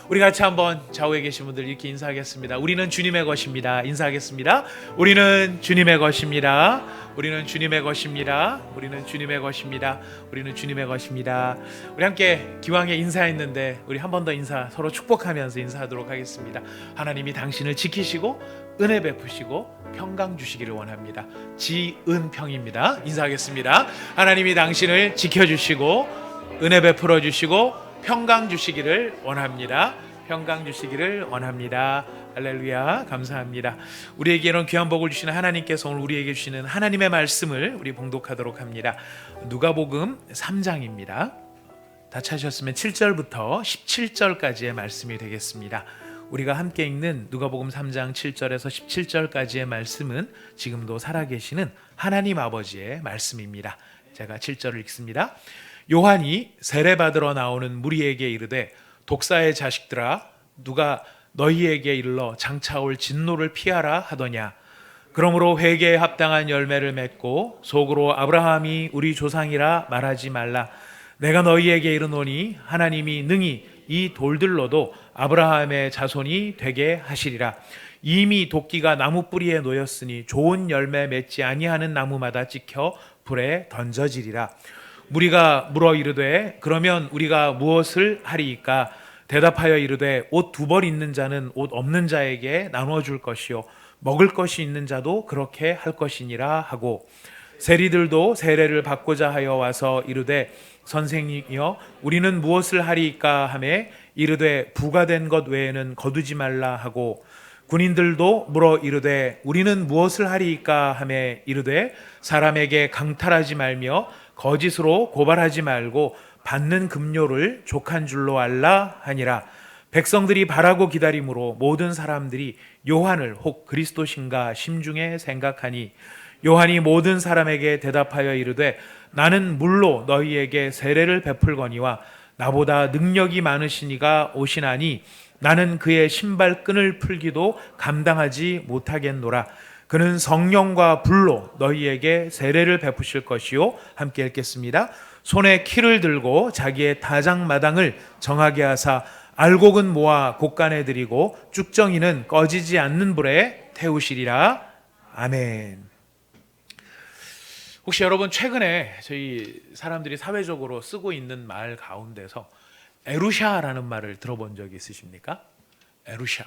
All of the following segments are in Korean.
우리 같이 한번 좌우에 계신 분들 이렇게 인사하겠습니다. 우리는 주님의 것입니다. 인사하겠습니다. 우리는 주님의 것입니다. 우리는 주님의 것입니다. 우리는 주님의 것입니다. 우리는 주님의 것입니다. 우리 함께 기왕에 인사했는데 우리 한 번 더 인사 서로 축복하면서 인사하도록 하겠습니다. 하나님이 당신을 지키시고 은혜 베푸시고 평강 주시기를 원합니다. 지은평입니다. 인사하겠습니다. 하나님이 당신을 지켜주시고 은혜 베풀어 주시고 평강 주시기를 원합니다. 평강 주시기를 원합니다. 할렐루야. 감사합니다. 우리에게 이런 귀한 복을 주시는 하나님께서 오늘 우리에게 주시는 하나님의 말씀을 우리 봉독하도록 합니다. 누가복음 3장입니다. 다 찾으셨으면 7절부터 17절까지의 말씀이 되겠습니다. 우리가 함께 읽는 누가복음 3장 7절에서 17절까지의 말씀은 지금도 살아계시는 하나님 아버지의 말씀입니다. 제가 7절을 읽습니다. 요한이 세례받으러 나오는 무리에게 이르되 독사의 자식들아 누가 너희에게 이르러 장차 올 진노를 피하라 하더냐. 그러므로 회개에 합당한 열매를 맺고 속으로 아브라함이 우리 조상이라 말하지 말라. 내가 너희에게 이르노니 하나님이 능히 이 돌들로도 아브라함의 자손이 되게 하시리라. 이미 도끼가 나무 뿌리에 놓였으니 좋은 열매 맺지 아니하는 나무마다 찍혀 불에 던져지리라. 무리가 물어 이르되 그러면 우리가 무엇을 하리이까? 대답하여 이르되 옷 두 벌 있는 자는 옷 없는 자에게 나누어 줄 것이요 먹을 것이 있는 자도 그렇게 할 것이니라 하고, 세리들도 세례를 받고자 하여 와서 이르되 선생님이여 우리는 무엇을 하리이까 하매 이르되 부과된 것 외에는 거두지 말라 하고, 군인들도 물어 이르되 우리는 무엇을 하리이까 하매 이르되 사람에게 강탈하지 말며 거짓으로 고발하지 말고 받는 급료를 족한 줄로 알라 하니라. 백성들이 바라고 기다림으로 모든 사람들이 요한을 혹 그리스도신가 심중에 생각하니, 요한이 모든 사람에게 대답하여 이르되 나는 물로 너희에게 세례를 베풀거니와 나보다 능력이 많으시니가 오시나니 나는 그의 신발끈을 풀기도 감당하지 못하겠노라. 그는 성령과 불로 너희에게 세례를 베푸실 것이요. 함께 읽겠습니다. 손에 키를 들고 자기의 다장마당을 정하게 하사 알곡은 모아 곡간에 들이고 쭉정이는 꺼지지 않는 불에 태우시리라. 아멘. 혹시 여러분 최근에 저희 사람들이 사회적으로 쓰고 있는 말 가운데서 에루샤라는 말을 들어본 적이 있으십니까? 에루샤.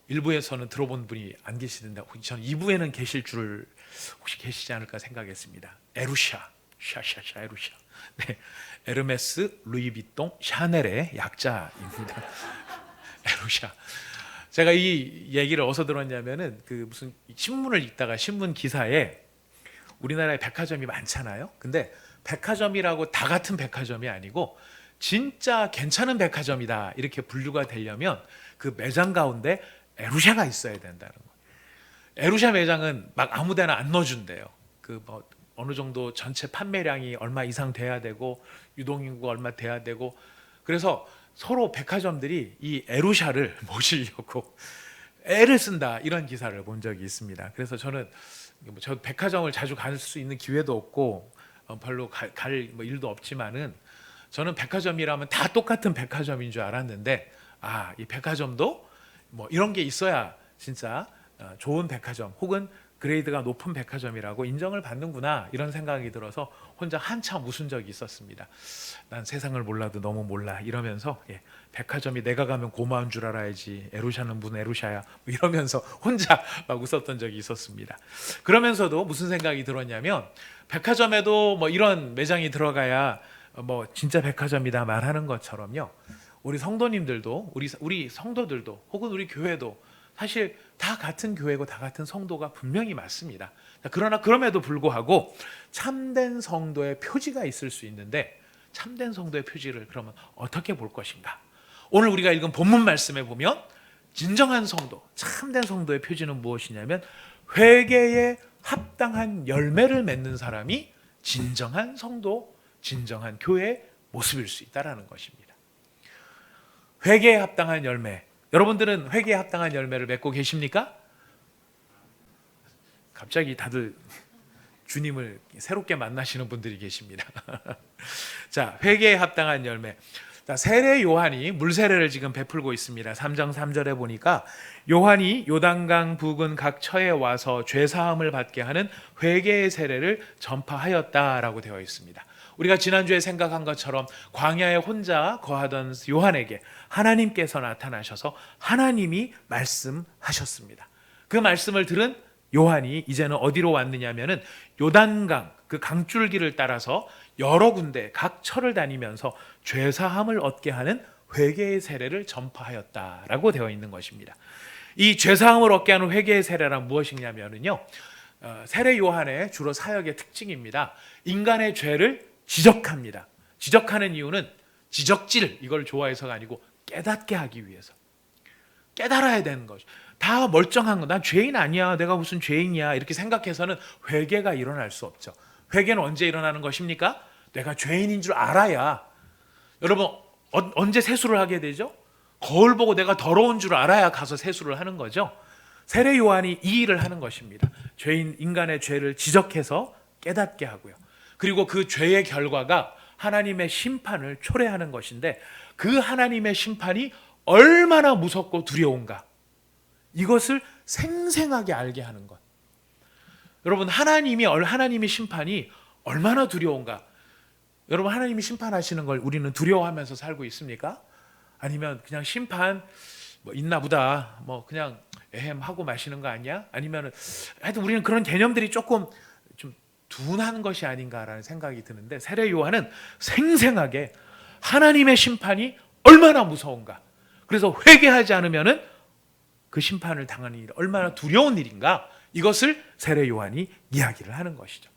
일부에서는 들어본 분이 안 계시는데 저는 2부에는 계실 줄 혹시 계시지 않을까 생각했습니다. 에루샤. 에루샤. 네, 에르메스, 루이비통, 샤넬의 약자입니다. 에루샤. 제가 이 얘기를 어디서 들었냐면은 그 무슨 신문을 읽다가 신문 기사에 우리나라에 백화점이 많잖아요. 근데 백화점이라고 다 같은 백화점이 아니고 진짜 괜찮은 백화점이다 이렇게 분류가 되려면 그 매장 가운데 에루샤가 있어야 된다는 거예요. 에루샤 매장은 막 아무데나 안 넣어준대요. 그 뭐 어느 정도 전체 판매량이 얼마 이상 돼야 되고 유동인구가 얼마 돼야 되고, 그래서 서로 백화점들이 이 에루샤를 모시려고 애를 쓴다 이런 기사를 본 적이 있습니다. 그래서 저는 저 백화점을 자주 갈 수 있는 기회도 없고 별로 갈 일도 없지만은 저는 백화점이라면 다 똑같은 백화점인 줄 알았는데 이 백화점도 뭐 이런 게 있어야 진짜 좋은 백화점 혹은 그레이드가 높은 백화점이라고 인정을 받는구나 이런 생각이 들어서 혼자 한참 웃은 적이 있었습니다. 난 세상을 몰라도 너무 몰라 이러면서 백화점이 내가 가면 고마운 줄 알아야지, 에루샤는 무슨 에루샤야 뭐 이러면서 혼자 막 웃었던 적이 있었습니다. 그러면서도 무슨 생각이 들었냐면 백화점에도 뭐 이런 매장이 들어가야 뭐 진짜 백화점이다 말하는 것처럼요, 우리 성도님들도 우리 성도들도 혹은 우리 교회도 사실 다 같은 교회고 다 같은 성도가 분명히 맞습니다. 그러나 그럼에도 불구하고 참된 성도의 표지가 있을 수 있는데 참된 성도의 표지를 그러면 어떻게 볼 것인가? 오늘 우리가 읽은 본문 말씀에 보면 진정한 성도, 참된 성도의 표지는 무엇이냐면 회개에 합당한 열매를 맺는 사람이 진정한 성도, 진정한 교회의 모습일 수 있다는 것입니다. 회개에 합당한 열매. 여러분들은 회개에 합당한 열매를 맺고 계십니까? 갑자기 다들 주님을 새롭게 만나시는 분들이 계십니다. 자, 회개에 합당한 열매. 자, 세례 요한이 물 세례를 지금 베풀고 있습니다. 3장 3절에 보니까 요한이 요단강 부근 각 처에 와서 죄 사함을 받게 하는 회개의 세례를 전파하였다라고 되어 있습니다. 우리가 지난주에 생각한 것처럼 광야에 혼자 거하던 요한에게 하나님께서 나타나셔서 하나님이 말씀하셨습니다. 그 말씀을 들은 요한이 이제는 어디로 왔느냐면은 요단강 그 강줄기를 따라서 여러 군데 각 처를 다니면서 죄 사함을 얻게 하는 회개의 세례를 전파하였다라고 되어 있는 것입니다. 이 죄 사함을 얻게 하는 회개의 세례란 무엇이냐면요, 세례 요한의 주로 사역의 특징입니다. 인간의 죄를 지적합니다. 지적하는 이유는 지적질 이걸 좋아해서가 아니고 깨닫게 하기 위해서. 깨달아야 되는 것이. 다 멀쩡한 거, 난 죄인 아니야, 내가 무슨 죄인이야 이렇게 생각해서는 회개가 일어날 수 없죠. 회개는 언제 일어나는 것입니까? 내가 죄인인 줄 알아야. 여러분, 언제 세수를 하게 되죠? 거울 보고 내가 더러운 줄 알아야 가서 세수를 하는 거죠. 세례 요한이 이 일을 하는 것입니다. 인간의 죄를 지적해서 깨닫게 하고요. 그리고 그 죄의 결과가 하나님의 심판을 초래하는 것인데, 그 하나님의 심판이 얼마나 무섭고 두려운가, 이것을 생생하게 알게 하는 것. 여러분, 하나님의 심판이 얼마나 두려운가. 여러분, 하나님이 심판하시는 걸 우리는 두려워하면서 살고 있습니까? 아니면 그냥 심판 뭐 있나 보다, 뭐 그냥 하고 마시는 거 아니야? 아니면 하여튼 우리는 그런 개념들이 조금 좀 둔한 것이 아닌가라는 생각이 드는데, 세례 요한은 생생하게 하나님의 심판이 얼마나 무서운가, 그래서 회개하지 않으면은 그 심판을 당하는 일이 얼마나 두려운 일인가, 이것을 세례 요한이 이야기를 하는 것이죠.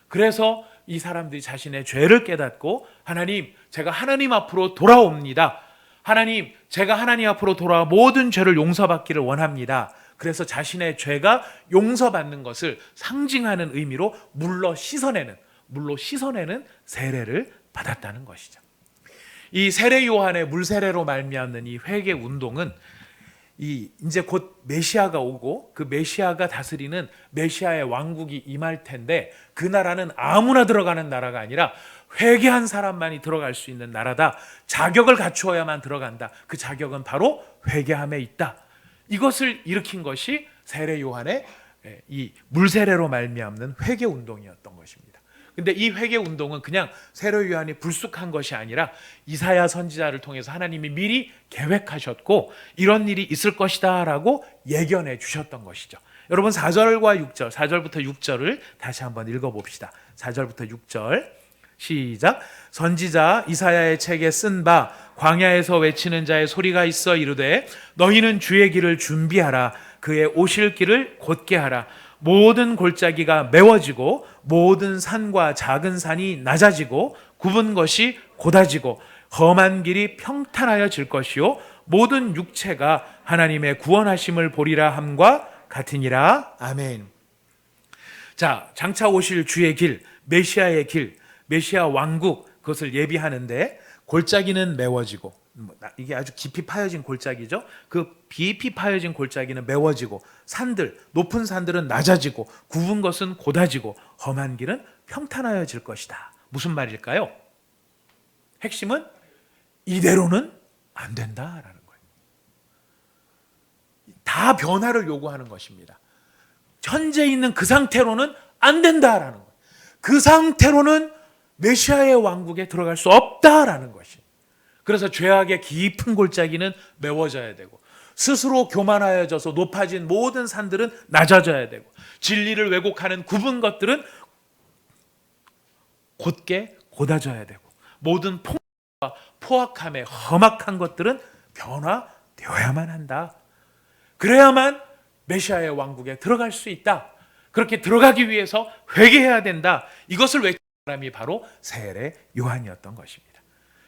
그래서 이 사람들이 자신의 죄를 깨닫고, 하나님, 제가 하나님 앞으로 돌아옵니다. 하나님, 제가 하나님 앞으로 돌아와 모든 죄를 용서받기를 원합니다. 그래서 자신의 죄가 용서받는 것을 상징하는 의미로 물로 씻어내는 세례를 받았다는 것이죠. 이 세례 요한의 물 세례로 말미암는 이 회개 운동은 이제 곧 메시아가 오고 그 메시아가 다스리는 메시아의 왕국이 임할 텐데, 그 나라는 아무나 들어가는 나라가 아니라 회개한 사람만이 들어갈 수 있는 나라다. 자격을 갖추어야만 들어간다. 그 자격은 바로 회개함에 있다. 이것을 일으킨 것이 세례 요한의 이 물세례로 말미암는 회개 운동이었던 것입니다. 근데 이 회개 운동은 그냥 세례 요한이 불쑥한 것이 아니라 이사야 선지자를 통해서 하나님이 미리 계획하셨고, 이런 일이 있을 것이다 라고 예견해 주셨던 것이죠. 여러분, 4절과 6절, 4절부터 6절을 다시 한번 읽어봅시다. 4절부터 6절 시작. 선지자 이사야의 책에 쓴 바 광야에서 외치는 자의 소리가 있어 이르되, 너희는 주의 길을 준비하라. 그의 오실 길을 곧게 하라. 모든 골짜기가 메워지고 모든 산과 작은 산이 낮아지고 굽은 것이 곧아지고 험한 길이 평탄하여질 것이요 모든 육체가 하나님의 구원하심을 보리라 함과 같으니라. 아멘. 자, 장차 오실 주의 길, 메시아의 길, 메시아 왕국, 그것을 예비하는데, 골짜기는 메워지고, 이게 아주 깊이 파여진 골짜기죠. 그 깊이 파여진 골짜기는 메워지고, 높은 산들은 낮아지고, 굽은 것은 곧아지고, 험한 길은 평탄하여질 것이다. 무슨 말일까요? 핵심은 이대로는 안 된다라는 거예요. 다 변화를 요구하는 것입니다. 현재 있는 그 상태로는 안 된다라는 거예요. 그 상태로는 메시아의 왕국에 들어갈 수 없다라는 것이. 그래서 죄악의 깊은 골짜기는 메워져야 되고, 스스로 교만하여져서 높아진 모든 산들은 낮아져야 되고, 진리를 왜곡하는 굽은 것들은 곧게 곧아져야 되고, 모든 폭력과 포악함에 험악한 것들은 변화되어야만 한다. 그래야만 메시아의 왕국에 들어갈 수 있다. 그렇게 들어가기 위해서 회개해야 된다. 이것을 외친 사람이 바로 세례 요한이었던 것입니다.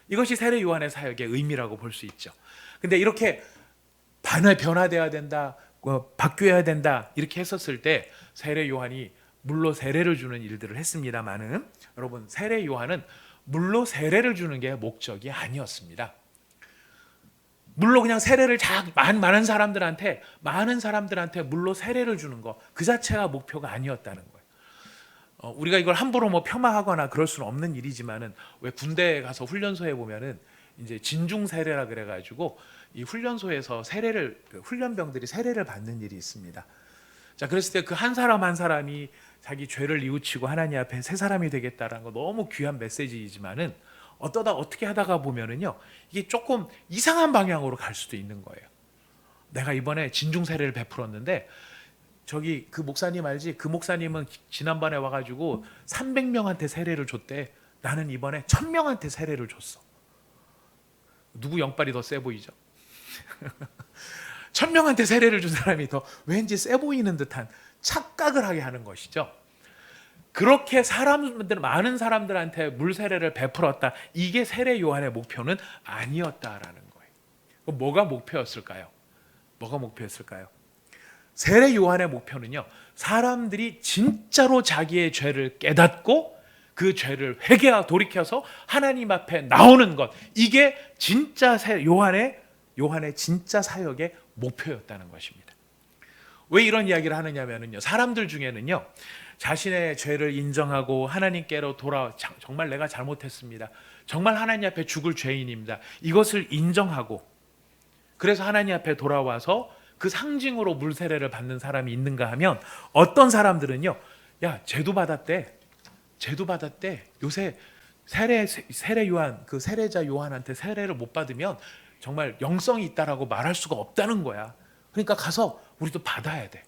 이것이 세례 요한의 사역의 의미라고 볼 수 있죠. 근데 이렇게 변화되어야 된다, 바뀌어야 된다 이렇게 했었을 때 세례 요한이 물로 세례를 주는 일들을 했습니다마는, 여러분, 세례 요한은 물로 세례를 주는 게 목적이 아니었습니다. 물로 그냥 세례를 많은 사람들한테 물로 세례를 주는 거, 그 자체가 목표가 아니었다는 거예요. 우리가 이걸 함부로 뭐 폄하하거나 그럴 수는 없는 일이지만은 왜 군대에 가서 훈련소에 보면은 이제 진중 세례라 그래가지고 이 훈련소에서 세례를 훈련병들이 세례를 받는 일이 있습니다. 자, 그랬을 때 그 한 사람 한 사람이 자기 죄를 뉘우치고 하나님 앞에 새 사람이 되겠다라는 거 너무 귀한 메시지이지만은 어떠다 어떻게 하다가 보면은요 이게 조금 이상한 방향으로 갈 수도 있는 거예요. 내가 이번에 진중 세례를 베풀었는데 저기 그 목사님 알지? 그 목사님은 지난번에 와가지고 300명한테 세례를 줬대. 나는 이번에 1000명한테 세례를 줬어. 누구 영빨이 더 세 보이죠? 1000명한테 세례를 준 사람이 더 왠지 세 보이는 듯한 착각을 하게 하는 것이죠. 그렇게 많은 사람들한테 물 세례를 베풀었다. 이게 세례 요한의 목표는 아니었다라는 거예요. 그럼 뭐가 목표였을까요? 뭐가 목표였을까요? 세례 요한의 목표는요, 사람들이 진짜로 자기의 죄를 깨닫고 그 죄를 회개하고 돌이켜서 하나님 앞에 나오는 것, 이게 진짜 요한의 진짜 사역의 목표였다는 것입니다. 왜 이런 이야기를 하느냐면요, 사람들 중에는요 자신의 죄를 인정하고 하나님께로 정말 내가 잘못했습니다, 정말 하나님 앞에 죽을 죄인입니다, 이것을 인정하고 그래서 하나님 앞에 돌아와서 그 상징으로 물 세례를 받는 사람이 있는가 하면, 어떤 사람들은요, 야 죄도 받았대. 요새 세례 요한, 그 세례자 요한한테 세례를 못 받으면 정말 영성이 있다라고 말할 수가 없다는 거야. 그러니까 가서 우리도 받아야 돼.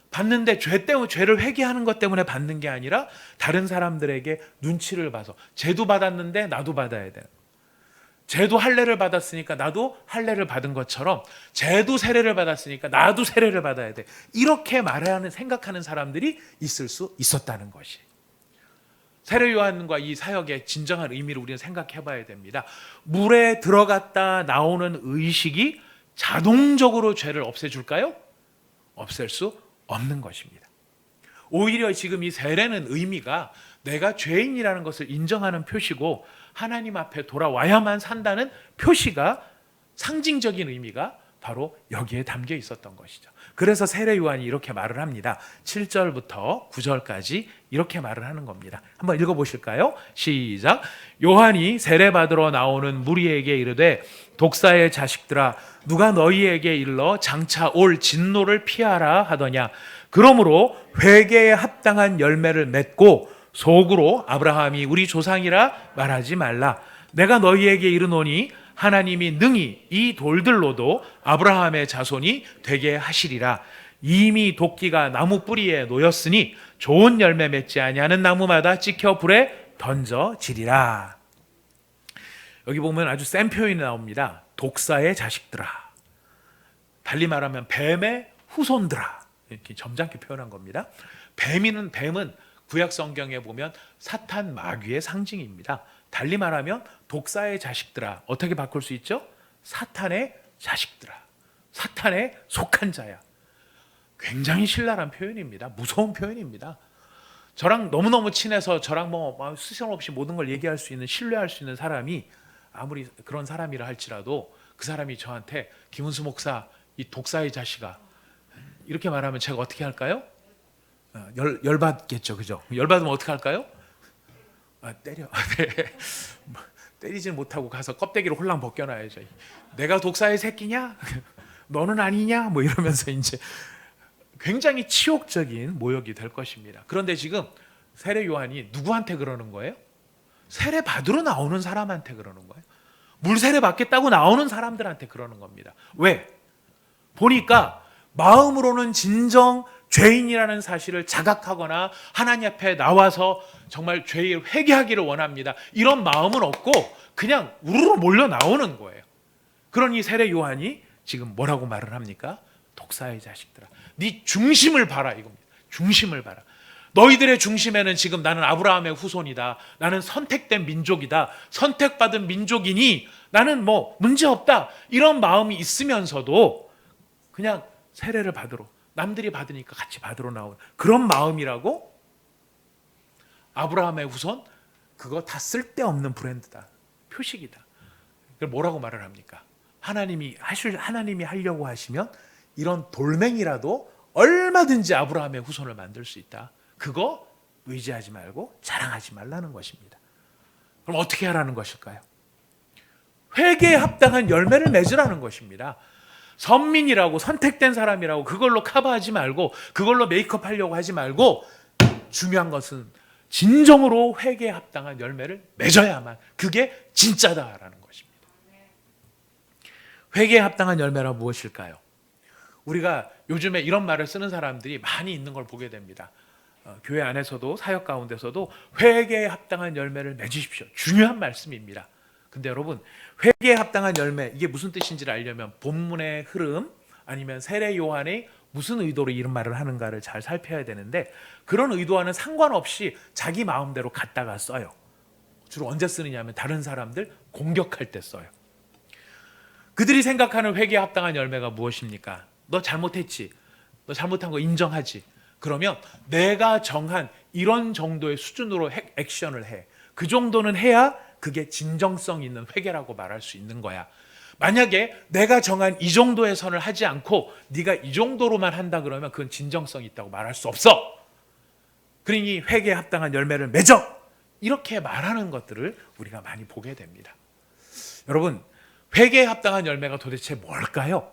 받는데 죄를 회개하는 것 때문에 받는 게 아니라 다른 사람들에게 눈치를 봐서, 쟤도 받았는데 나도 받아야 돼. 쟤도 할례를 받았으니까 나도 할례를 받은 것처럼 쟤도 세례를 받았으니까 나도 세례를 받아야 돼. 이렇게 생각하는 사람들이 있을 수 있었다는 것이. 세례 요한과 이 사역의 진정한 의미를 우리는 생각해 봐야 됩니다. 물에 들어갔다 나오는 의식이 자동적으로 죄를 없애줄까요? 없앨 수 없는 것입니다. 오히려 지금 이 세례는 의미가 내가 죄인이라는 것을 인정하는 표시고 하나님 앞에 돌아와야만 산다는 표시가, 상징적인 의미가 바로 여기에 담겨 있었던 것이죠. 그래서 세례 요한이 이렇게 말을 합니다. 7절부터 9절까지 이렇게 말을 하는 겁니다. 한번 읽어보실까요? 시작. 요한이 세례 받으러 나오는 무리에게 이르되, 독사의 자식들아, 누가 너희에게 일러 장차 올 진노를 피하라 하더냐. 그러므로 회개에 합당한 열매를 맺고 속으로 아브라함이 우리 조상이라 말하지 말라. 내가 너희에게 이르노니 하나님이 능히 이 돌들로도 아브라함의 자손이 되게 하시리라. 이미 도끼가 나무 뿌리에 놓였으니 좋은 열매 맺지 아니하는 나무마다 찍혀 불에 던져지리라. 여기 보면 아주 센 표현이 나옵니다. 독사의 자식들아. 달리 말하면 뱀의 후손들아. 이렇게 점잖게 표현한 겁니다. 뱀은 구약 성경에 보면 사탄 마귀의 상징입니다. 달리 말하면 독사의 자식들아. 어떻게 바꿀 수 있죠? 사탄의 자식들아. 사탄에 속한 자야. 굉장히 신랄한 표현입니다. 무서운 표현입니다. 저랑 너무너무 친해서 저랑 수시험 없이 모든 걸 얘기할 수 있는, 신뢰할 수 있는 사람이 아무리 그런 사람이라 할지라도 그 사람이 저한테 김은수 목사, 이 독사의 자식아, 이렇게 말하면 제가 어떻게 할까요? 열받겠죠, 그죠? 열받으면 어떻게 할까요? 때려. 때리지는 못하고 가서 껍데기를 홀랑 벗겨놔야죠. 내가 독사의 새끼냐? 너는 아니냐? 뭐 이러면서 이제 굉장히 치욕적인 모욕이 될 것입니다. 그런데 지금 세례 요한이 누구한테 그러는 거예요? 세례 받으러 나오는 사람한테 그러는 거예요. 물 세례 받겠다고 나오는 사람들한테 그러는 겁니다. 왜? 보니까 마음으로는 진정 죄인이라는 사실을 자각하거나 하나님 앞에 나와서 정말 죄를 회개하기를 원합니다, 이런 마음은 없고 그냥 우르르 몰려 나오는 거예요. 그러니 세례 요한이 지금 뭐라고 말을 합니까? 독사의 자식들아, 네 중심을 봐라 이겁니다. 중심을 봐라. 너희들의 중심에는 지금 나는 아브라함의 후손이다, 나는 선택된 민족이다, 선택받은 민족이니 나는 뭐 문제없다, 이런 마음이 있으면서도 그냥 세례를 받으러, 남들이 받으니까 같이 받으러 나오는 그런 마음이라고? 아브라함의 후손? 그거 다 쓸데없는 브랜드다, 표식이다. 그걸 뭐라고 말을 합니까? 하나님이 하려고 하시면 이런 돌멩이라도 얼마든지 아브라함의 후손을 만들 수 있다. 그거 의지하지 말고 자랑하지 말라는 것입니다. 그럼 어떻게 하라는 것일까요? 회개에 합당한 열매를 맺으라는 것입니다. 선민이라고 선택된 사람이라고 그걸로 커버하지 말고 그걸로 메이크업 하려고 하지 말고 중요한 것은 진정으로 회개에 합당한 열매를 맺어야만 그게 진짜다라는 것입니다. 회개에 합당한 열매란 무엇일까요? 우리가 요즘에 이런 말을 쓰는 사람들이 많이 있는 걸 보게 됩니다. 교회 안에서도 사역 가운데서도 회개에 합당한 열매를 맺으십시오. 중요한 말씀입니다. 근데 여러분, 회개에 합당한 열매, 이게 무슨 뜻인지를 알려면 본문의 흐름 아니면 세례 요한이 무슨 의도로 이런 말을 하는가를 잘 살펴야 되는데, 그런 의도와는 상관없이 자기 마음대로 갖다가 써요. 주로 언제 쓰느냐면 다른 사람들 공격할 때 써요. 그들이 생각하는 회개에 합당한 열매가 무엇입니까? 너 잘못했지. 너 잘못한 거 인정하지. 그러면 내가 정한 이런 정도의 수준으로 액션을 해. 그 정도는 해야 그게 진정성 있는 회개라고 말할 수 있는 거야. 만약에 내가 정한 이 정도의 선을 하지 않고 네가 이 정도로만 한다 그러면 그건 진정성 있다고 말할 수 없어. 그러니 회개에 합당한 열매를 맺어. 이렇게 말하는 것들을 우리가 많이 보게 됩니다. 여러분, 회개에 합당한 열매가 도대체 뭘까요?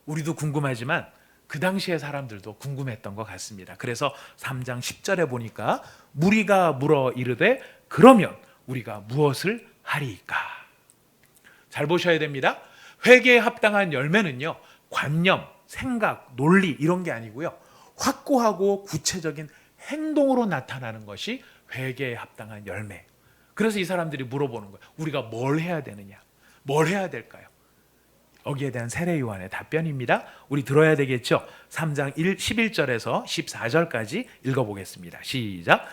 우리도 궁금하지만 그 당시의 사람들도 궁금했던 것 같습니다. 그래서 3장 10절에 보니까 무리가 물어 이르되 그러면 우리가 무엇을 하리이까? 잘 보셔야 됩니다. 회개에 합당한 열매는요, 관념, 생각, 논리 이런 게 아니고요, 확고하고 구체적인 행동으로 나타나는 것이 회개에 합당한 열매. 그래서 이 사람들이 물어보는 거예요. 우리가 뭘 해야 되느냐? 뭘 해야 될까요? 여기에 대한 세례 요한의 답변입니다. 우리 들어야 되겠죠? 3장 11절에서 14절까지 읽어보겠습니다. 시작.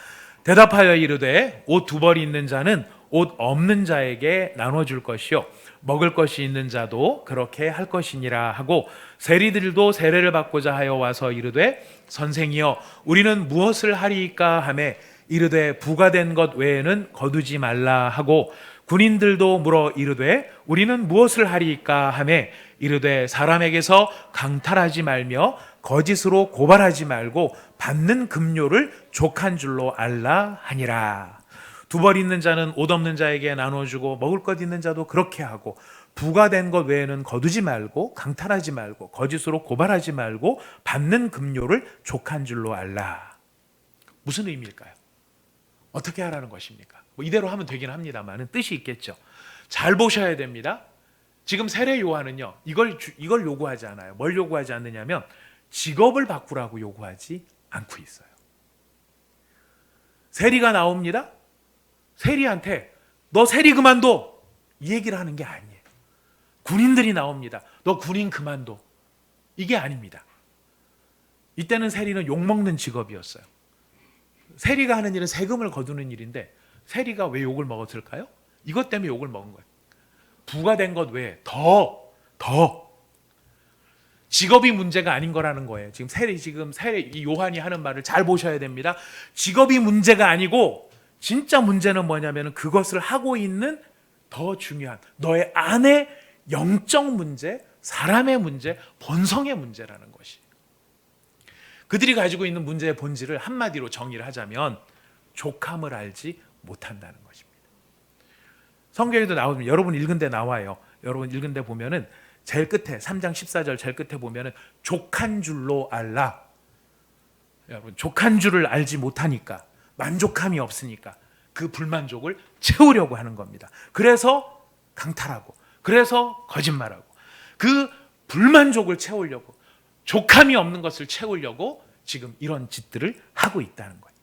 대답하여 이르되 옷 두 벌이 있는 자는 옷 없는 자에게 나눠줄 것이요 먹을 것이 있는 자도 그렇게 할 것이니라 하고, 세리들도 세례를 받고자 하여 와서 이르되 선생이여 우리는 무엇을 하리이까 하매 이르되 부과된 것 외에는 거두지 말라 하고, 군인들도 물어 이르되 우리는 무엇을 하리이까 하매 이르되 사람에게서 강탈하지 말며 거짓으로 고발하지 말고 받는 급료를 족한 줄로 알라 하니라. 두 벌 있는 자는 옷 없는 자에게 나눠주고 먹을 것 있는 자도 그렇게 하고, 부과된 것 외에는 거두지 말고 강탈하지 말고 거짓으로 고발하지 말고 받는 급료를 족한 줄로 알라. 무슨 의미일까요? 어떻게 하라는 것입니까? 뭐 이대로 하면 되긴 합니다만 뜻이 있겠죠. 잘 보셔야 됩니다. 지금 세례 요한은요, 이걸 요구하지 않아요. 뭘 요구하지 않느냐면 직업을 바꾸라고 요구하지 않고 있어요. 세리가 나옵니다. 세리한테 너 세리 그만둬 이 얘기를 하는 게 아니에요. 군인들이 나옵니다. 너 군인 그만둬. 이게 아닙니다. 이때는 세리는 욕먹는 직업이었어요. 세리가 하는 일은 세금을 거두는 일인데 세리가 왜 욕을 먹었을까요? 이것 때문에 욕을 먹은 거예요. 부과된 것 외에 더 직업이 문제가 아닌 거라는 거예요. 지금 세례 이 요한이 하는 말을 잘 보셔야 됩니다. 직업이 문제가 아니고 진짜 문제는 뭐냐면 그것을 하고 있는 더 중요한 너의 안의 영적 문제, 사람의 문제, 본성의 문제라는 것이. 그들이 가지고 있는 문제의 본질을 한마디로 정의를 하자면 족함을 알지 못한다는 것입니다. 성경에도 나오면 여러분 읽은 데 나와요. 여러분 읽은 데 보면은 제일 끝에 3장 14절 제일 끝에 보면은 족한 줄로 알라. 여러분 족한 줄을 알지 못하니까, 만족함이 없으니까 그 불만족을 채우려고 하는 겁니다. 그래서 강탈하고, 그래서 거짓말하고, 그 불만족을 채우려고, 족함이 없는 것을 채우려고 지금 이런 짓들을 하고 있다는 거예요.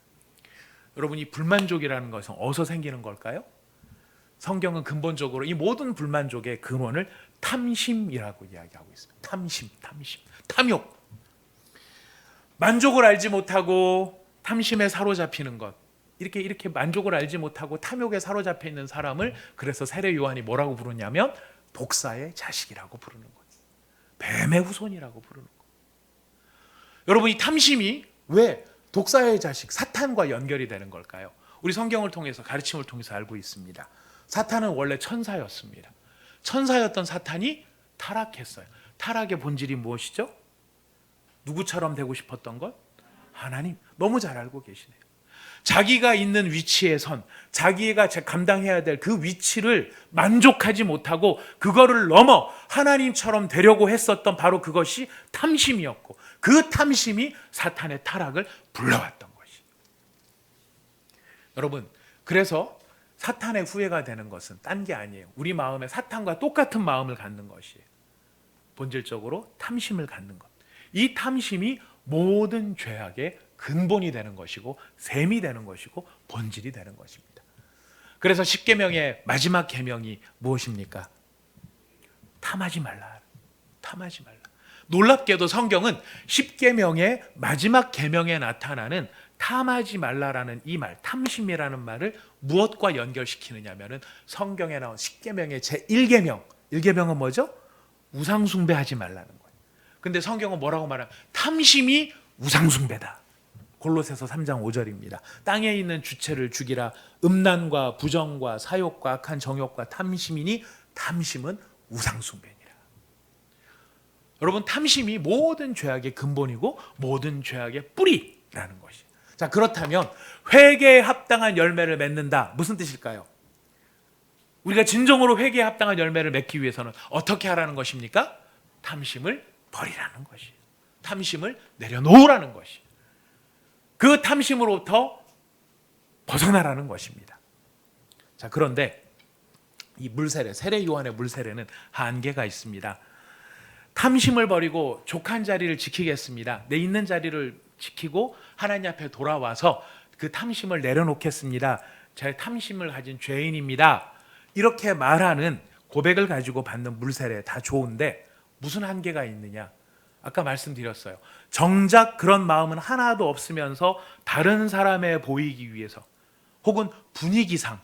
여러분, 이 불만족이라는 것은 어디서 생기는 걸까요? 성경은 근본적으로 이 모든 불만족의 근원을 탐심이라고 이야기하고 있습니다. 탐심, 탐욕. 만족을 알지 못하고 탐심에 사로잡히는 것, 이렇게 만족을 알지 못하고 탐욕에 사로잡혀 있는 사람을 그래서 세례 요한이 뭐라고 부르냐면 독사의 자식이라고 부르는 거예요. 뱀의 후손이라고 부르는 거예요. 여러분, 이 탐심이 왜 독사의 자식 사탄과 연결이 되는 걸까요? 우리 성경을 통해서, 가르침을 통해서 알고 있습니다. 사탄은 원래 천사였습니다. 천사였던 사탄이 타락했어요. 타락의 본질이 무엇이죠? 누구처럼 되고 싶었던 것? 하나님. 너무 잘 알고 계시네요. 자기가 있는 위치에 선, 자기가 감당해야 될 그 위치를 만족하지 못하고 그거를 넘어 하나님처럼 되려고 했었던 바로 그것이 탐심이었고, 그 탐심이 사탄의 타락을 불러왔던 것이. 여러분, 그래서 사탄의 후회가 되는 것은 딴 게 아니에요. 우리 마음에 사탄과 똑같은 마음을 갖는 것이에요. 본질적으로 탐심을 갖는 것. 이 탐심이 모든 죄악의 근본이 되는 것이고 셈이 되는 것이고 본질이 되는 것입니다. 그래서 십계명의 마지막 계명이 무엇입니까? 탐하지 말라. 탐하지 말라. 놀랍게도 성경은 십계명의 마지막 계명에 나타나는 탐하지 말라라는 이 말, 탐심이라는 말을 무엇과 연결시키느냐면은 성경에 나온 십계명의 제1계명. 1계명은 뭐죠? 우상 숭배하지 말라는 거예요. 근데 성경은 뭐라고 말하면 탐심이 우상 숭배다. 골로새서 3장 5절입니다. 땅에 있는 주체를 죽이라. 음란과 부정과 사욕과 악한 정욕과 탐심이니 탐심은 우상 숭배니라. 여러분, 탐심이 모든 죄악의 근본이고 모든 죄악의 뿌리라는 것이. 자, 그렇다면 회개에 합당한 열매를 맺는다. 무슨 뜻일까요? 우리가 진정으로 회개에 합당한 열매를 맺기 위해서는 어떻게 하라는 것입니까? 탐심을 버리라는 것이. 탐심을 내려놓으라는 것이. 그 탐심으로부터 벗어나라는 것입니다. 자, 그런데 이 물세례, 세례 요한의 물세례는 한계가 있습니다. 탐심을 버리고 족한 자리를 지키겠습니다. 내 있는 자리를 지키고 하나님 앞에 돌아와서 그 탐심을 내려놓겠습니다. 제 탐심을 가진 죄인입니다. 이렇게 말하는 고백을 가지고 받는 물세례 다 좋은데 무슨 한계가 있느냐? 아까 말씀드렸어요. 정작 그런 마음은 하나도 없으면서 다른 사람에 보이기 위해서 혹은 분위기상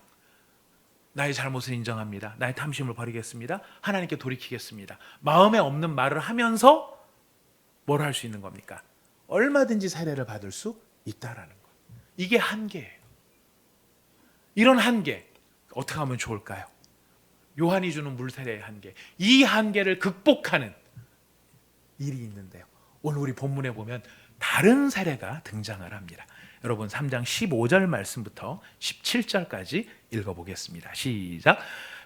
나의 잘못을 인정합니다. 나의 탐심을 버리겠습니다. 하나님께 돌이키겠습니다. 마음에 없는 말을 하면서 뭘 할 수 있는 겁니까? 얼마든지 세례를 받을 수 있다라는 것. 이게 한계예요. 이런 한계 어떻게 하면 좋을까요? 요한이 주는 물세례의 한계. 이 한계를 극복하는 일이 있는데요. 오늘 우리 본문에 보면 다른 세례가 등장을 합니다. 여러분 3장 15절 말씀부터 17절까지 읽어보겠습니다. 시작.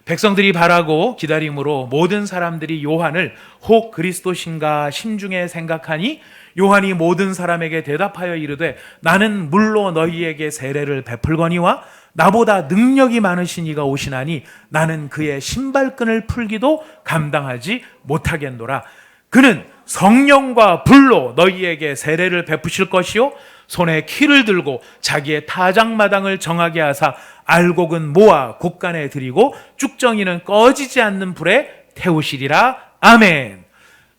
백성들이 바라고 기다림으로 모든 사람들이 요한을 혹 그리스도신가 심중에 생각하니 요한이 모든 사람에게 대답하여 이르되 나는 물로 너희에게 세례를 베풀거니와 나보다 능력이 많으신 이가 오시나니 나는 그의 신발끈을 풀기도 감당하지 못하겠노라. 그는 성령과 불로 너희에게 세례를 베푸실 것이요 손에 키를 들고 자기의 타작마당을 정하게 하사 알곡은 모아 곳간에 들이고 쭉정이는 꺼지지 않는 불에 태우시리라. 아멘.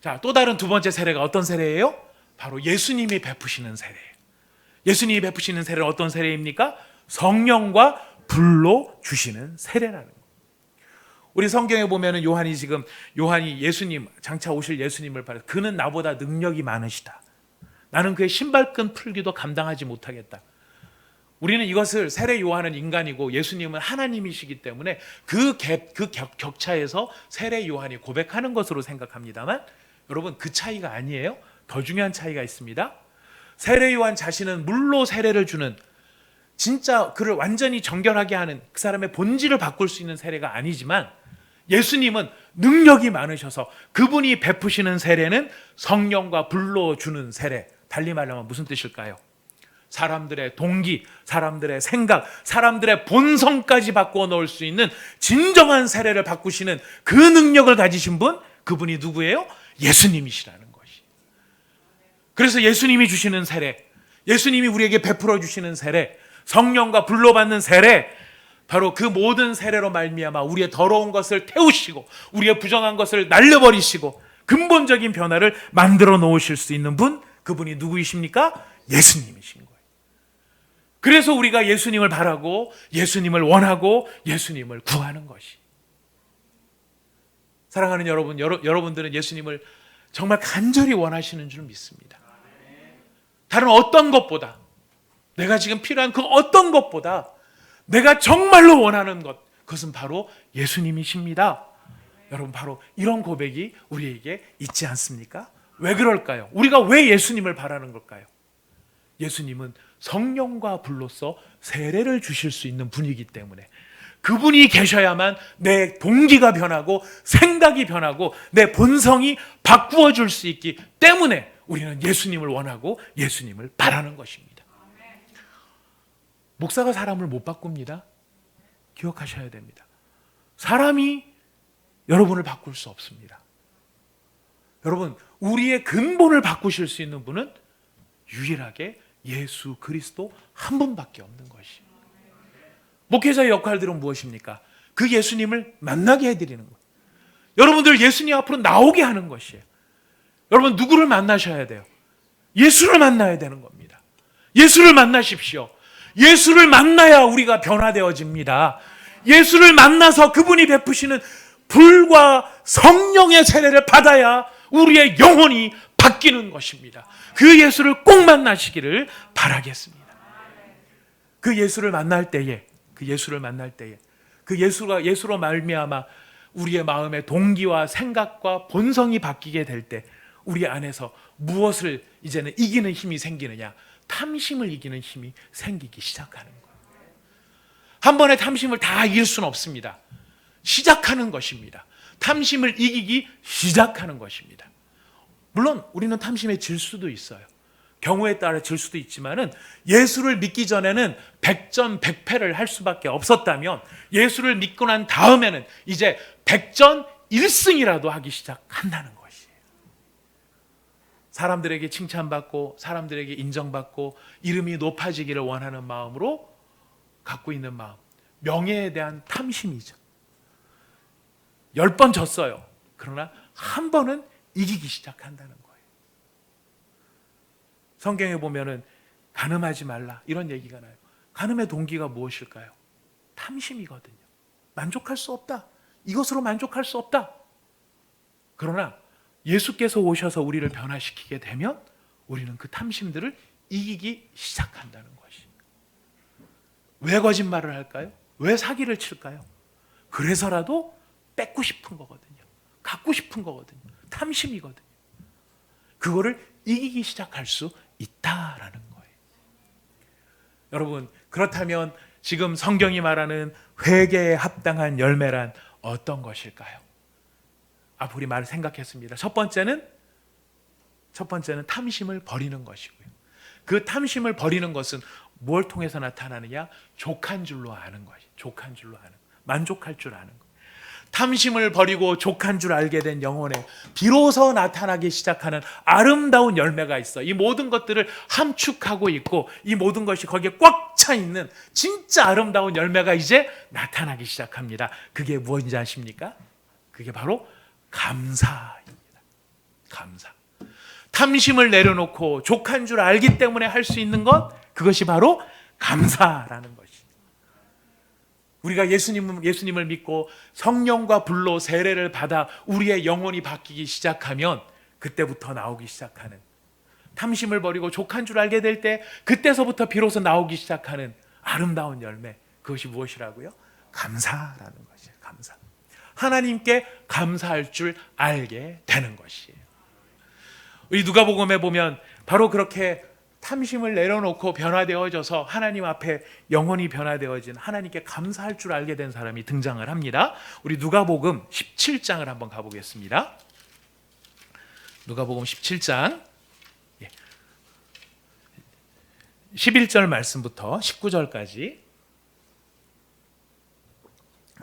자, 또 다른 두 번째 세례가 어떤 세례예요? 바로 예수님이 베푸시는 세례예요. 예수님이 베푸시는 세례는 어떤 세례입니까? 성령과 불로 주시는 세례라는 거예요. 우리 성경에 보면은 요한이 예수님, 장차 오실 예수님을 바라 그는 나보다 능력이 많으시다. 나는 그의 신발끈 풀기도 감당하지 못하겠다. 우리는 이것을 세례 요한은 인간이고 예수님은 하나님이시기 때문에 그 격차에서 세례 요한이 고백하는 것으로 생각합니다만 여러분 그 차이가 아니에요. 더 중요한 차이가 있습니다. 세례 요한 자신은 물로 세례를 주는 진짜 그를 완전히 정결하게 하는 그 사람의 본질을 바꿀 수 있는 세례가 아니지만 예수님은 능력이 많으셔서 그분이 베푸시는 세례는 성령과 불로 주는 세례. 달리 말하면 무슨 뜻일까요? 사람들의 동기, 사람들의 생각, 사람들의 본성까지 바꾸어 놓을 수 있는 진정한 세례를 바꾸시는 그 능력을 가지신 분, 그분이 누구예요? 예수님이시라는 것이. 그래서 예수님이 주시는 세례, 예수님이 우리에게 베풀어 주시는 세례, 성령과 불로 받는 세례, 바로 그 모든 세례로 말미암아 우리의 더러운 것을 태우시고 우리의 부정한 것을 날려버리시고 근본적인 변화를 만들어 놓으실 수 있는 분, 그분이 누구이십니까? 예수님이신 거예요. 그래서 우리가 예수님을 바라고 예수님을 원하고 예수님을 구하는 것이. 사랑하는 여러분, 여러분들은 예수님을 정말 간절히 원하시는 줄 믿습니다. 다른 어떤 것보다, 내가 지금 필요한 그 어떤 것보다 내가 정말로 원하는 것, 그것은 바로 예수님이십니다. 여러분, 바로 이런 고백이 우리에게 있지 않습니까? 왜 그럴까요? 우리가 왜 예수님을 바라는 걸까요? 예수님은 성령과 불로써 세례를 주실 수 있는 분이기 때문에 그분이 계셔야만 내 동기가 변하고 생각이 변하고 내 본성이 바꾸어 줄 수 있기 때문에 우리는 예수님을 원하고 예수님을 바라는 것입니다. 목사가 사람을 못 바꿉니다. 기억하셔야 됩니다. 사람이 여러분을 바꿀 수 없습니다. 여러분, 우리의 근본을 바꾸실 수 있는 분은 유일하게 예수 그리스도 한 분밖에 없는 것이에요. 목회자의 역할들은 무엇입니까? 그 예수님을 만나게 해드리는 거예요. 여러분들 예수님 앞으로 나오게 하는 것이에요. 여러분, 누구를 만나셔야 돼요? 예수를 만나야 되는 겁니다. 예수를 만나십시오. 예수를 만나야 우리가 변화되어집니다. 예수를 만나서 그분이 베푸시는 불과 성령의 세례를 받아야 우리의 영혼이 바뀌는 것입니다. 그 예수를 꼭 만나시기를 바라겠습니다. 그 예수를 만날 때에 그 예수로 말미암아 우리의 마음의 동기와 생각과 본성이 바뀌게 될 때 우리 안에서 무엇을 이제는 이기는 힘이 생기느냐? 탐심을 이기는 힘이 생기기 시작하는 거예요. 한 번에 탐심을 다 이길 수는 없습니다. 시작하는 것입니다. 탐심을 이기기 시작하는 것입니다. 물론 우리는 탐심에 질 수도 있어요. 경우에 따라 질 수도 있지만은 예수를 믿기 전에는 백전백패를 할 수밖에 없었다면 예수를 믿고 난 다음에는 이제 백전일승이라도 하기 시작한다는 것이에요. 사람들에게 칭찬받고 사람들에게 인정받고 이름이 높아지기를 원하는 마음으로 갖고 있는 마음, 명예에 대한 탐심이죠. 10번 졌어요. 그러나 한 번은 이기기 시작한다는 거예요. 성경에 보면은 간음하지 말라 이런 얘기가 나요. 간음의 동기가 무엇일까요? 탐심이거든요. 만족할 수 없다. 이것으로 만족할 수 없다. 그러나 예수께서 오셔서 우리를 변화시키게 되면 우리는 그 탐심들을 이기기 시작한다는 것이. 왜 거짓말을 할까요? 왜 사기를 칠까요? 그래서라도 뺏고 싶은 거거든요. 갖고 싶은 거거든요. 탐심이거든요. 그거를 이기기 시작할 수 있다라는 거예요. 여러분, 그렇다면 지금 성경이 말하는 회개에 합당한 열매란 어떤 것일까요? 앞으로 우리 말을 생각했습니다. 첫 번째는 탐심을 버리는 것이고요. 그 탐심을 버리는 것은 뭘 통해서 나타나느냐? 족한 줄로 아는 것이. 족한 줄로 아는 것. 만족할 줄 아는 것. 탐심을 버리고 족한 줄 알게 된 영혼에 비로소 나타나기 시작하는 아름다운 열매가 있어. 이 모든 것들을 함축하고 있고 이 모든 것이 거기에 꽉 차 있는 진짜 아름다운 열매가 이제 나타나기 시작합니다. 그게 무엇인지 아십니까? 그게 바로 감사입니다. 감사. 탐심을 내려놓고 족한 줄 알기 때문에 할 수 있는 것, 그것이 바로 감사라는 것입니다. 우리가 예수님을 믿고 성령과 불로 세례를 받아 우리의 영혼이 바뀌기 시작하면 그때부터 나오기 시작하는, 탐심을 버리고 족한 줄 알게 될 때 그때서부터 비로소 나오기 시작하는 아름다운 열매, 그것이 무엇이라고요? 감사라는 것이에요. 감사. 하나님께 감사할 줄 알게 되는 것이에요. 우리 누가복음에 보면 바로 그렇게 탐심을 내려놓고 변화되어져서 하나님 앞에 영혼이 변화되어진, 하나님께 감사할 줄 알게 된 사람이 등장을 합니다. 우리 누가복음 17장을 한번 가보겠습니다. 누가복음 17장 11절 말씀부터 19절까지,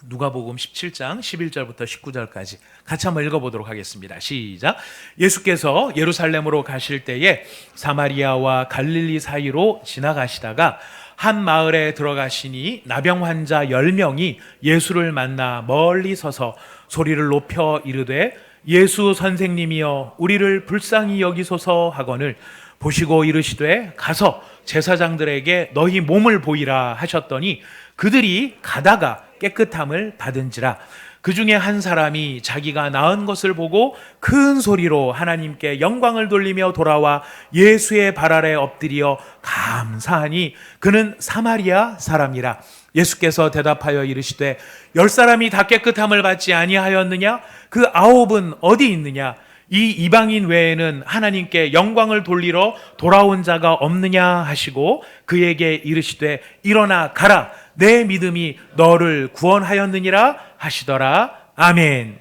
누가복음 17장 11절부터 19절까지 같이 한번 읽어보도록 하겠습니다. 시작. 예수께서 예루살렘으로 가실 때에 사마리아와 갈릴리 사이로 지나가시다가 한 마을에 들어가시니 나병 환자 10명이 예수를 만나 멀리 서서 소리를 높여 이르되 예수 선생님이여 우리를 불쌍히 여기소서 하거늘 보시고 이르시되 가서 제사장들에게 너희 몸을 보이라 하셨더니 그들이 가다가 깨끗함을 받은지라. 그 중에 한 사람이 자기가 나은 것을 보고 큰 소리로 하나님께 영광을 돌리며 돌아와 예수의 발 아래 엎드려 감사하니 그는 사마리아 사람이라. 예수께서 대답하여 이르시되 10사람이 다 깨끗함을 받지 아니하였느냐? 그 9은 어디 있느냐? 이 이방인 외에는 하나님께 영광을 돌리러 돌아온 자가 없느냐 하시고 그에게 이르시되 일어나 가라 내 믿음이 너를 구원하였느니라 하시더라. 아멘.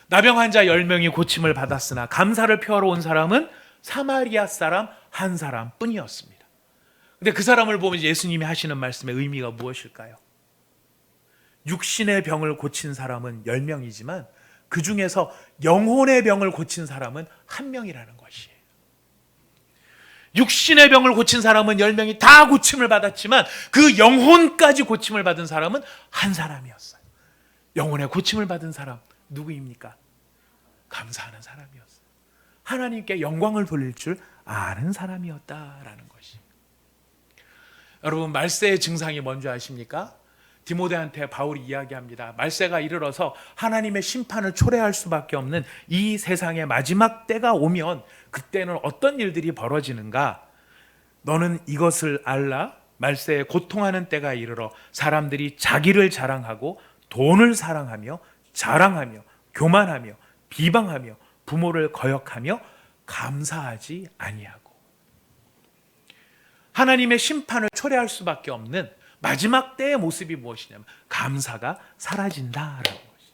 나병 환자 10명이 고침을 받았으나 감사를 표하러 온 사람은 사마리아 사람 한 사람뿐이었습니다. 근데 그 사람을 보면 예수님이 하시는 말씀의 의미가 무엇일까요? 육신의 병을 고친 사람은 10명이지만 그 중에서 영혼의 병을 고친 사람은 1명이라는 것이에요. 육신의 병을 고친 사람은 10명이 다 고침을 받았지만 그 영혼까지 고침을 받은 사람은 한 사람이었어요. 영혼의 고침을 받은 사람 누구입니까? 감사하는 사람이었어요. 하나님께 영광을 돌릴 줄 아는 사람이었다라는 것이. 여러분, 말세의 증상이 뭔지 아십니까? 디모데한테 바울이 이야기합니다. 말세가 이르러서 하나님의 심판을 초래할 수밖에 없는 이 세상의 마지막 때가 오면 그때는 어떤 일들이 벌어지는가? 너는 이것을 알라. 말세에 고통하는 때가 이르러 사람들이 자기를 자랑하고 돈을 사랑하며 자랑하며 교만하며 비방하며 부모를 거역하며 감사하지 아니하고. 하나님의 심판을 초래할 수밖에 없는 마지막 때의 모습이 무엇이냐면 감사가 사라진다라는 것이.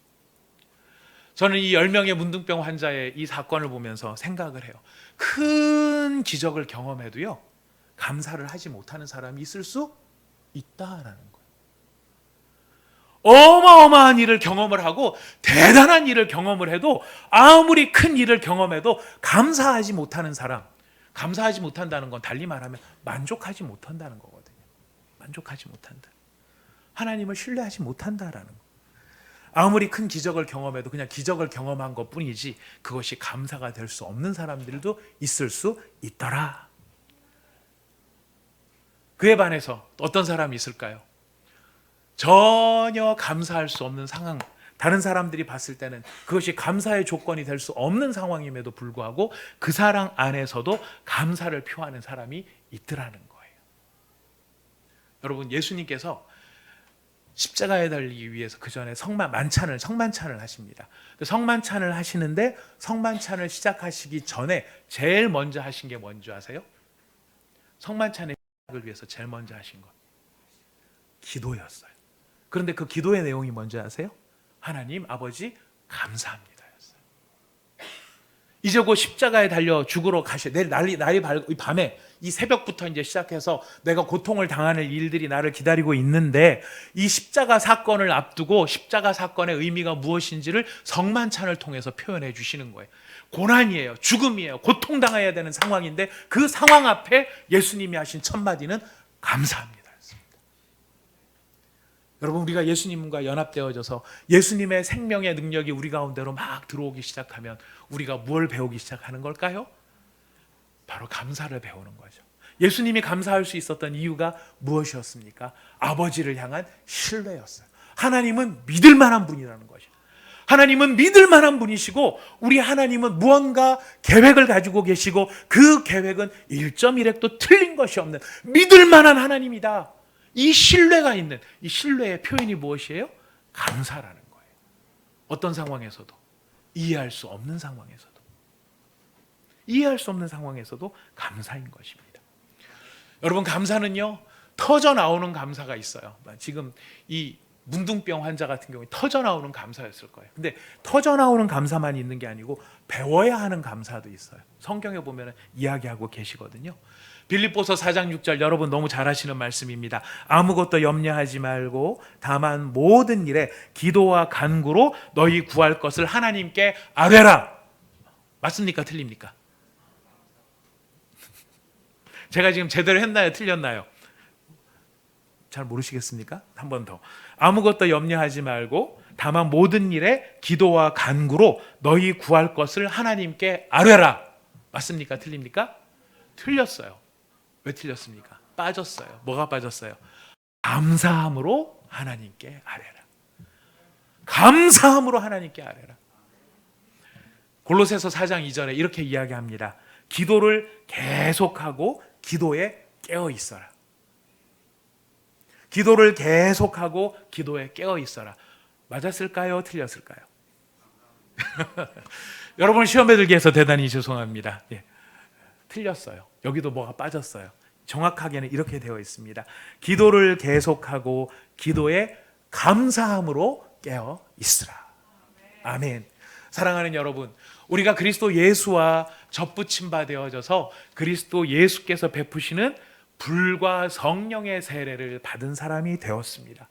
저는 이 10명의 문둥병 환자의 이 사건을 보면서 생각을 해요. 큰 기적을 경험해도요, 감사를 하지 못하는 사람이 있을 수 있다라는 거예요. 어마어마한 일을 경험을 하고 대단한 일을 경험을 해도 아무리 큰 일을 경험해도 감사하지 못하는 사람, 감사하지 못한다는 건 달리 말하면 만족하지 못한다는 거거든요. 만족하지 못한다. 하나님을 신뢰하지 못한다라는 거. 아무리 큰 기적을 경험해도 그냥 기적을 경험한 것뿐이지 그것이 감사가 될 수 없는 사람들도 있을 수 있더라. 그에 반해서 어떤 사람이 있을까요? 전혀 감사할 수 없는 상황, 다른 사람들이 봤을 때는 그것이 감사의 조건이 될 수 없는 상황임에도 불구하고 그 사람 안에서도 감사를 표하는 사람이 있더라는 거예요. 여러분, 예수님께서 십자가에 달리기 위해서 그 전에 성만찬을 하십니다. 성만찬을 하시는데 성만찬을 시작하시기 전에 제일 먼저 하신 게 뭔지 아세요? 성만찬의 시작을 위해서 제일 먼저 하신 것, 기도였어요. 그런데 그 기도의 내용이 뭔지 아세요? 하나님 아버지 감사합니다 였어요. 이제 곧 십자가에 달려 죽으러 가셔. 내일 날이 밝고 밤에 이 새벽부터 이제 시작해서 내가 고통을 당하는 일들이 나를 기다리고 있는데 이 십자가 사건을 앞두고 십자가 사건의 의미가 무엇인지를 성만찬을 통해서 표현해 주시는 거예요. 고난이에요. 죽음이에요. 고통당해야 되는 상황인데 그 상황 앞에 예수님이 하신 첫 마디는 감사합니다. 여러분, 우리가 예수님과 연합되어져서 예수님의 생명의 능력이 우리 가운데로 막 들어오기 시작하면 우리가 뭘 배우기 시작하는 걸까요? 바로 감사를 배우는 거죠. 예수님이 감사할 수 있었던 이유가 무엇이었습니까? 아버지를 향한 신뢰였어요. 하나님은 믿을 만한 분이라는 것이죠. 하나님은 믿을 만한 분이시고 우리 하나님은 무언가 계획을 가지고 계시고 그 계획은 1.1획도 틀린 것이 없는 믿을 만한 하나님이다. 이 신뢰가 있는 이 신뢰의 표현이 무엇이에요? 감사라는 거예요. 어떤 상황에서도, 이해할 수 없는 상황에서도 감사인 것입니다. 여러분, 감사는요 터져 나오는 감사가 있어요. 지금 이 문둥병 환자 같은 경우에 터져 나오는 감사였을 거예요. 근데 터져 나오는 감사만 있는 게 아니고 배워야 하는 감사도 있어요. 성경에 보면 이야기하고 계시거든요. 빌립보서 4장 6절, 여러분 너무 잘 아시는 말씀입니다. 아무것도 염려하지 말고 다만 모든 일에 기도와 간구로 너희 구할 것을 하나님께 아뢰라. 맞습니까? 틀립니까? 제가 지금 제대로 했나요? 틀렸나요? 잘 모르시겠습니까? 한 번 더. 아무것도 염려하지 말고 다만 모든 일에 기도와 간구로 너희 구할 것을 하나님께 아뢰라. 맞습니까? 틀립니까? 틀렸어요. 왜 틀렸습니까? 빠졌어요. 뭐가 빠졌어요? 감사함으로 하나님께 아뢰라. 감사함으로 하나님께 아뢰라. 골로새서 4장 2절에 이렇게 이야기합니다. 기도를 계속하고 기도에 깨어 있어라. 기도를 계속하고 기도에 깨어 있어라. 맞았을까요? 틀렸을까요? 여러분을 시험에 들게 해서 대단히 죄송합니다. 예. 틀렸어요. 여기도 뭐가 빠졌어요. 정확하게는 이렇게 되어 있습니다. 기도를 계속하고 기도에 감사함으로 깨어 있으라. 아멘. 사랑하는 여러분, 우리가 그리스도 예수와 접붙임 바 되어져서 그리스도 예수께서 베푸시는 불과 성령의 세례를 받은 사람이 되었습니다.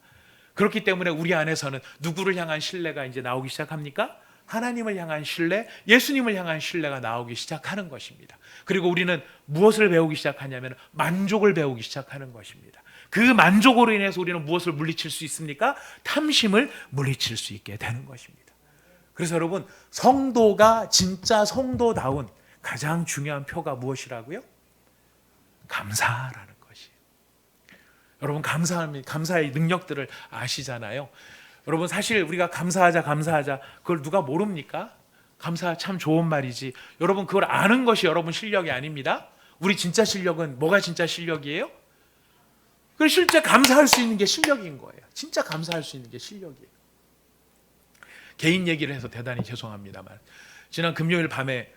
그렇기 때문에 우리 안에서는 누구를 향한 신뢰가 이제 나오기 시작합니까? 하나님을 향한 신뢰, 예수님을 향한 신뢰가 나오기 시작하는 것입니다. 그리고 우리는 무엇을 배우기 시작하냐면 만족을 배우기 시작하는 것입니다. 그 만족으로 인해서 우리는 무엇을 물리칠 수 있습니까? 탐심을 물리칠 수 있게 되는 것입니다. 그래서 여러분, 성도가 진짜 성도다운 가장 중요한 표가 무엇이라고요? 감사라는 것이에요. 여러분, 감사의 능력들을 아시잖아요. 여러분, 사실 우리가 감사하자 그걸 누가 모릅니까? 감사 참 좋은 말이지. 여러분, 그걸 아는 것이 여러분 실력이 아닙니다. 우리 진짜 실력은 뭐가 진짜 실력이에요? 그 실제 감사할 수 있는 게 실력인 거예요. 진짜 감사할 수 있는 게 실력이에요. 개인 얘기를 해서 대단히 죄송합니다만, 지난 금요일 밤에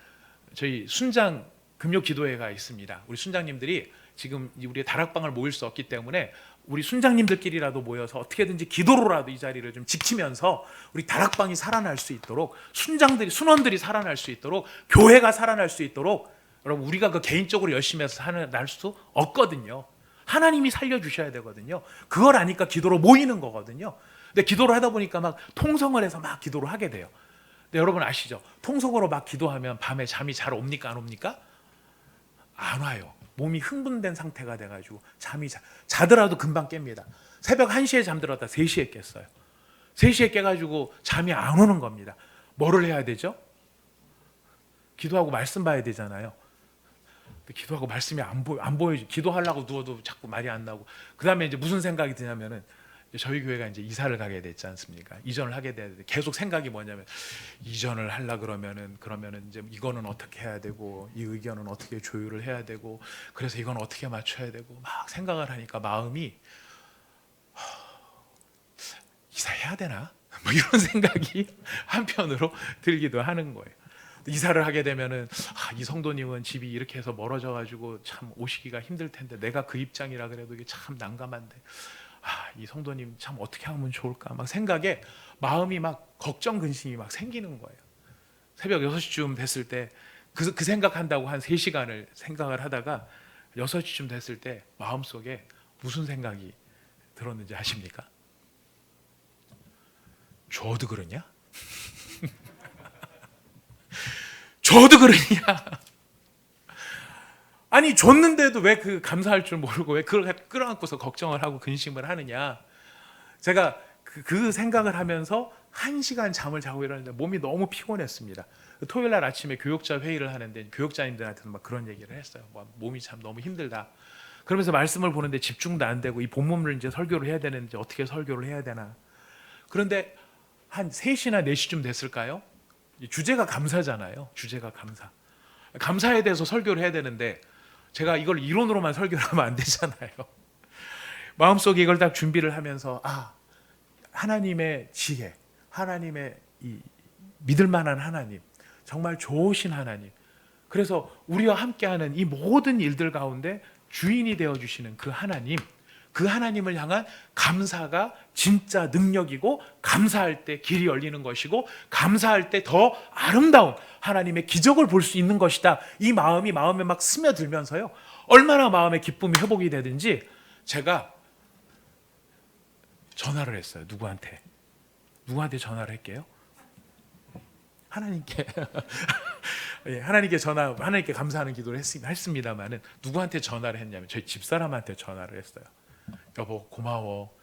저희 순장 금요 기도회가 있습니다. 우리 순장님들이 지금 우리 다락방을 모일 수 없기 때문에 우리 순장님들끼리라도 모여서 어떻게든지 기도로라도 이 자리를 좀 지키면서 우리 다락방이 살아날 수 있도록, 순원들이 살아날 수 있도록, 교회가 살아날 수 있도록, 여러분, 우리가 그 개인적으로 열심히 해서 살아날 수 없거든요. 하나님이 살려주셔야 되거든요. 그걸 아니까 기도로 모이는 거거든요. 근데 기도를 하다 보니까 막 통성을 해서 막 기도를 하게 돼요. 근데 여러분 아시죠? 통성으로 막 기도하면 밤에 잠이 잘 옵니까? 안 옵니까? 안 와요. 몸이 흥분된 상태가 돼가지고 자더라도 금방 깹니다. 새벽 1시에 잠들었다 3시에 깼어요. 3시에 깨가지고 잠이 안 오는 겁니다. 뭐를 해야 되죠? 기도하고 말씀 봐야 되잖아요. 기도하고 말씀이 안 보여요. 기도하려고 누워도 자꾸 말이 안 나오고. 그 다음에 이제 무슨 생각이 드냐면은, 저희 교회가 이제 이사를 가게 됐지 않습니까? 이전을 하게 되는데 계속 생각이 뭐냐면, 이전을 하려 그러면은 이제 이거는 어떻게 해야 되고, 이 의견은 어떻게 조율을 해야 되고, 그래서 이건 어떻게 맞춰야 되고, 막 생각을 하니까 마음이 이사해야 되나? 뭐 이런 생각이 한편으로 들기도 하는 거예요. 이사를 하게 되면은 이 성도님은 집이 이렇게 해서 멀어져 가지고 참 오시기가 힘들 텐데, 내가 그 입장이라 그래도 이게 참 난감한데, 이 성도님 참 어떻게 하면 좋을까 막 생각에 마음이 막 걱정 근심이 막 생기는 거예요. 새벽 6시쯤 됐을 때 그 생각한다고 한 3시간을 생각을 하다가 6시쯤 됐을 때 마음속에 무슨 생각이 들었는지 아십니까? 줘도 그러냐? 줘도 그러냐? 아니, 줬는데도 왜 그 감사할 줄 모르고 왜 그걸 끌어안고서 걱정을 하고 근심을 하느냐? 제가 그 생각을 하면서 1시간 잠을 자고 일어났는데 몸이 너무 피곤했습니다. 토요일 날 아침에 교육자 회의를 하는데 교육자님들한테는 막 그런 얘기를 했어요. 몸이 참 너무 힘들다. 그러면서 말씀을 보는데 집중도 안 되고, 이 본문을 이제 설교를 해야 되는데 어떻게 설교를 해야 되나? 그런데 한 3시나 4시쯤 됐을까요? 주제가 감사잖아요. 주제가 감사. 감사에 대해서 설교를 해야 되는데 제가 이걸 이론으로만 설교를 하면 안 되잖아요. 마음속에 이걸 딱 준비를 하면서 하나님의 지혜, 하나님의 이 믿을 만한 하나님, 정말 좋으신 하나님, 그래서 우리와 함께하는 이 모든 일들 가운데 주인이 되어주시는 그 하나님, 그 하나님을 향한 감사가 진짜 능력이고, 감사할 때 길이 열리는 것이고, 감사할 때 더 아름다운 하나님의 기적을 볼 수 있는 것이다. 이 마음이 마음에 막 스며들면서요, 얼마나 마음의 기쁨이 회복이 되든지 제가 전화를 했어요. 누구한테 전화를 할게요? 하나님께. 예, 하나님께 감사하는 기도를 했습니다만은 누구한테 전화를 했냐면 저희 집사람한테 전화를 했어요. 여보, 고마워.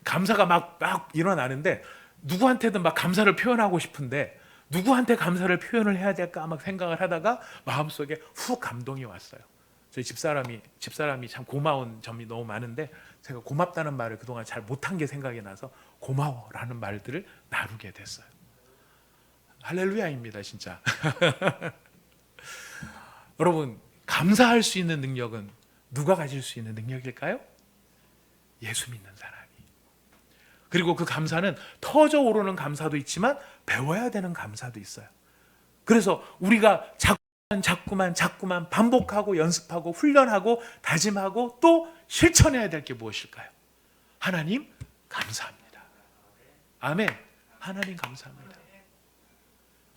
감사가 막 일어나는데 누구한테든 막 감사를 표현하고 싶은데 누구한테 감사를 표현을 해야 될까 막 생각을 하다가 마음속에 훅 감동이 왔어요. 저희 집사람이 참 고마운 점이 너무 많은데, 제가 고맙다는 말을 그동안 잘 못한 게 생각이 나서 고마워라는 말들을 나누게 됐어요. 할렐루야입니다, 진짜. 여러분, 감사할 수 있는 능력은 누가 가질 수 있는 능력일까요? 예수 믿는 사람이. 그리고 그 감사는 터져 오르는 감사도 있지만 배워야 되는 감사도 있어요. 그래서 우리가 자꾸만 반복하고 연습하고 훈련하고 다짐하고 또 실천해야 될 게 무엇일까요? 하나님 감사합니다. 아멘. 하나님 감사합니다.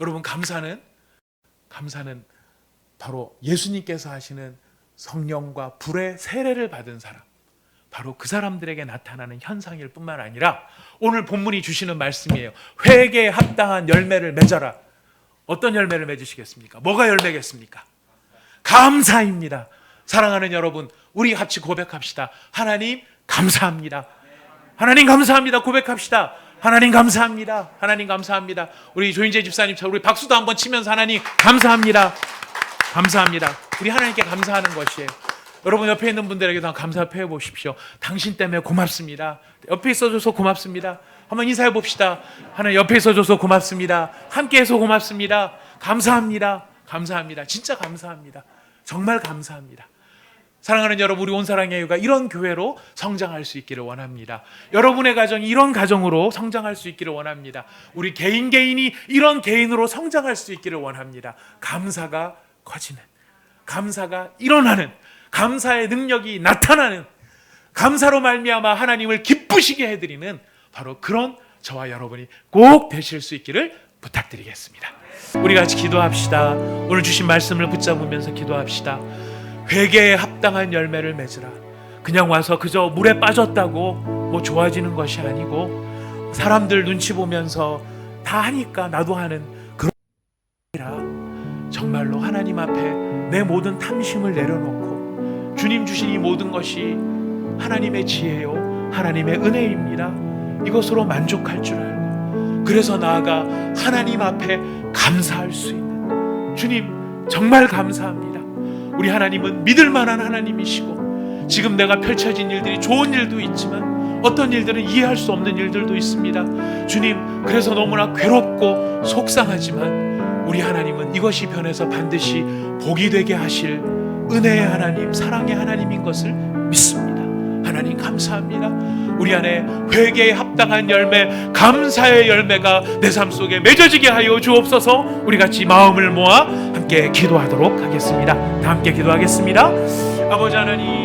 여러분, 감사는 바로 예수님께서 하시는 성령과 불의 세례를 받은 사람, 바로 그 사람들에게 나타나는 현상일 뿐만 아니라 오늘 본문이 주시는 말씀이에요. 회개에 합당한 열매를 맺어라. 어떤 열매를 맺으시겠습니까? 뭐가 열매겠습니까? 감사입니다. 사랑하는 여러분, 우리 같이 고백합시다. 하나님 감사합니다. 하나님 감사합니다. 고백합시다. 하나님 감사합니다. 하나님 감사합니다. 우리 조인재 집사님처럼 우리 박수도 한번 치면서 하나님 감사합니다. 감사합니다. 우리 하나님께 감사하는 것이에요. 여러분, 옆에 있는 분들에게도 감사 표해 보십시오. 당신 때문에 고맙습니다. 옆에 있어줘서 고맙습니다. 한번 인사해 봅시다. 하나님 옆에 있어줘서 고맙습니다. 함께해서 고맙습니다. 감사합니다. 감사합니다. 진짜 감사합니다. 정말 감사합니다. 사랑하는 여러분, 우리 온사랑의 교회가 이런 교회로 성장할 수 있기를 원합니다. 여러분의 가정이 이런 가정으로 성장할 수 있기를 원합니다. 우리 개인이 이런 개인으로 성장할 수 있기를 원합니다. 감사가 커지는, 감사가 일어나는, 감사의 능력이 나타나는, 감사로 말미암아 하나님을 기쁘시게 해드리는 바로 그런 저와 여러분이 꼭 되실 수 있기를 부탁드리겠습니다. 우리 같이 기도합시다. 오늘 주신 말씀을 붙잡으면서 기도합시다. 회개에 합당한 열매를 맺으라. 그냥 와서 그저 물에 빠졌다고 뭐 좋아지는 것이 아니고, 사람들 눈치 보면서 다 하니까 나도 하는 그런 게 아니라 정말로 하나님 앞에 내 모든 탐심을 내려놓고 주님 주신 이 모든 것이 하나님의 지혜요 하나님의 은혜입니다. 이것으로 만족할 줄 알고, 그래서 나아가 하나님 앞에 감사할 수 있는, 주님 정말 감사합니다. 우리 하나님은 믿을 만한 하나님이시고, 지금 내가 펼쳐진 일들이 좋은 일도 있지만 어떤 일들은 이해할 수 없는 일들도 있습니다. 주님, 그래서 너무나 괴롭고 속상하지만 우리 하나님은 이것이 변해서 반드시 복이 되게 하실 은혜의 하나님, 사랑의 하나님인 것을 믿습니다. 하나님 감사합니다. 우리 안에 회개에 합당한 열매, 감사의 열매가 내 삶 속에 맺어지게 하여 주옵소서. 우리 같이 마음을 모아 함께 기도하도록 하겠습니다. 다 함께 기도하겠습니다. 아버지 하나님,